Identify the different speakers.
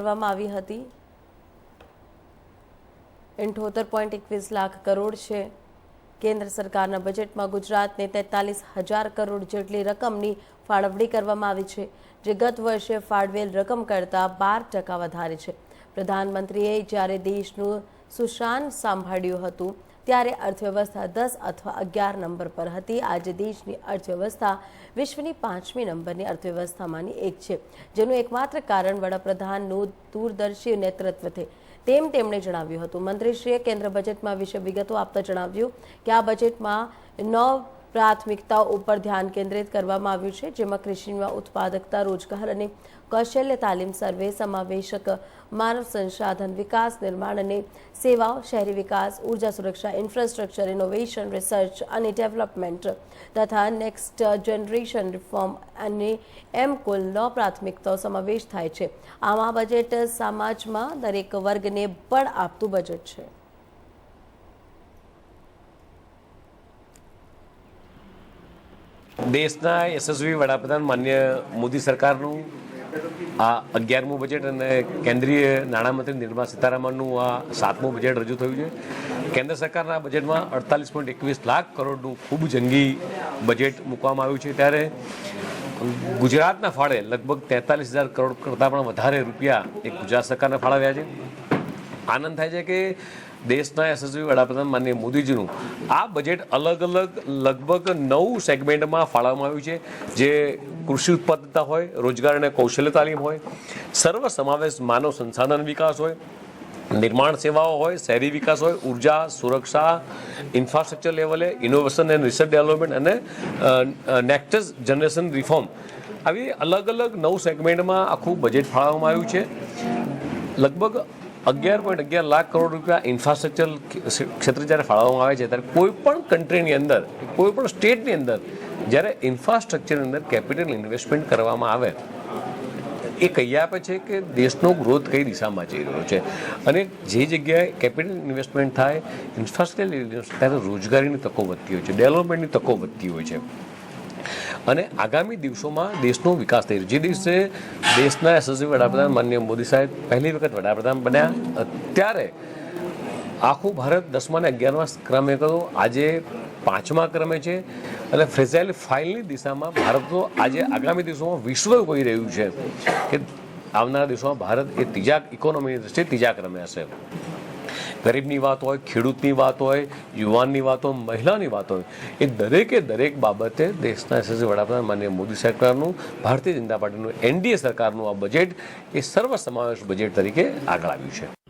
Speaker 1: કરવામાં આવી હતી। 78.21 લાખ કરોડ છે। કેન્દ્ર સરકારના બજેટમાં ગુજરાતને 43,000 કરોડ જેટલી રકમની ફાળવણી કરવામાં આવી છે, જે ગત વર્ષે ફાળવેલ રકમ કરતાં 12% વધારે છે। પ્રધાનમંત્રીએ જ્યારે દેશનું સુશાન સંભાળ્યું હતું ત્યારે અર્થવ્યવસ્થા 10 અથવા 11 નંબર પર હતી। આજે દેશની અર્થવ્યવસ્થા વિશ્વની 5મી નંબરની અર્થવ્યવસ્થામાંની એક છે, જેનું એકમાત્ર કારણ વડાપ્રધાનનું દૂરદર્શી નેતૃત્વ છે, તેમ તેમણે જણાવ્યું હતું। મંત્રીશ્રીએ કેન્દ્ર બજેટમાં વિશે વિગતો આપતા જણાવ્યું કે આ બજેટમાં 9 પ્રાથમિકતાઓ ઉપર ધ્યાન કેન્દ્રિત કરવામાં આવ્યું છે, જેમાં કૃષિમાં ઉત્પાદકતા, રોજગાર અને કૌશલ્ય તાલીમ, સર્વે, સમાવેશક માનવ સંસાધન વિકાસ, નિર્માણ અને સેવાઓ, શહેરી વિકાસ, ઉર્જા સુરક્ષા, ઇન્ફ્રાસ્ટ્રક્ચર, ઇનોવેશન, રિસર્ચ અને ડેવલપમેન્ટ તથા નેક્સ્ટ જનરેશન રિફોર્મ અને એમ કુલ 9 પ્રાથમિકતાઓ સમાવેશ થાય છે। આમ આ બજેટ સમાજમાં દરેક વર્ગને બળ આપતું બજેટ છે।
Speaker 2: દેશના યશસ્વી વડાપ્રધાન માન્ય મોદી સરકારનું આ 11મું બજેટ અને કેન્દ્રીય નાણામંત્રી નિર્મલા સીતારામનનું આ 7મું બજેટ રજૂ થયું છે। કેન્દ્ર સરકારના બજેટમાં 48.21 લાખ કરોડનું ખૂબ જંગી બજેટ મૂકવામાં આવ્યું છે, ત્યારે ગુજરાતના ફાળે લગભગ 43,000 કરોડ કરતાં પણ વધારે રૂપિયા એક ગુજરાત સરકારને ફાળવ્યા છે। આનંદ થાય છે કે દેશના યશસ્વી વડાપ્રધાન માનનીય મોદીજીનું આ બજેટ અલગ અલગ લગભગ 9 સેગમેન્ટમાં ફાળવવામાં આવ્યું છે, જે કૃષિ ઉત્પાદકતા હોય, રોજગાર અને કૌશલ્ય તાલીમ હોય, સર્વ સમાવેશ માનવ સંસાધન વિકાસ હોય, નિર્માણ સેવાઓ હોય, શહેરી વિકાસ હોય, ઉર્જા સુરક્ષા, ઇન્ફ્રાસ્ટ્રક્ચર લેવલે ઇનોવેશન એન્ડ રિસર્ચ ડેવલપમેન્ટ અને નેક્સ્ટ જનરેશન રિફોર્મ, આવી અલગ અલગ 9 સેગમેન્ટમાં આખું બજેટ ફાળવવામાં આવ્યું છે। લગભગ 11.11 લાખ કરોડ રૂપિયા ઇન્ફ્રાસ્ટ્રક્ચર ક્ષેત્રે જ્યારે ફાળવવામાં આવે છે, ત્યારે કોઈ પણ કન્ટ્રીની અંદર, કોઈ પણ સ્ટેટની અંદર જ્યારે ઇન્ફ્રાસ્ટ્રક્ચરની અંદર કેપિટલ ઇન્વેસ્ટમેન્ટ કરવામાં આવે, એ કહી આપે છે કે દેશનો ગ્રોથ કઈ દિશામાં જઈ રહ્યો છે। અને જે જગ્યાએ કેપિટલ ઇન્વેસ્ટમેન્ટ થાય, ઇન્ફ્રાસ્ટ્રક્ચર ઇન્વેસ્ટમેન્ટ ત્યારે રોજગારીની તકો વધતી હોય છે, ડેવલપમેન્ટની તકો વધતી હોય છે અને આગામી દિવસોમાં દેશનો વિકાસ થઈ રહ્યો છે। જે દિવસે દેશના યશસ્વી વડાપ્રધાન માનનીય મોદી સાહેબ પહેલી વખત વડાપ્રધાન બન્યા, ત્યારે આખું ભારત 10મા અને 11મા ક્રમે હતો, આજે 5મા ક્રમે છે અને ફ્રેજાઇલ ફાઇલની દિશામાં ભારતનો આજે આગામી દિવસોમાં વિશ્વ કહી રહ્યું છે કે આવનારા દિવસોમાં ભારત એ ત્રીજા ઇકોનોમીની દ્રષ્ટિએ ત્રીજા ક્રમે હશે। ગરીબની વાત હોય, ખેડૂતની વાત હોય, યુવાનની વાત હોય, મહિલાની વાત હોય, એ દરેક બાબતે દેશના યશસ્વી વડાપ્રધાન માનનીય મોદી સરકારનું, ભારતીય જનતા પાર્ટીનું, એનડીએ સરકારનું આ બજેટ એ સર્વસમાવેશ બજેટ તરીકે આગળ આવ્યું છે।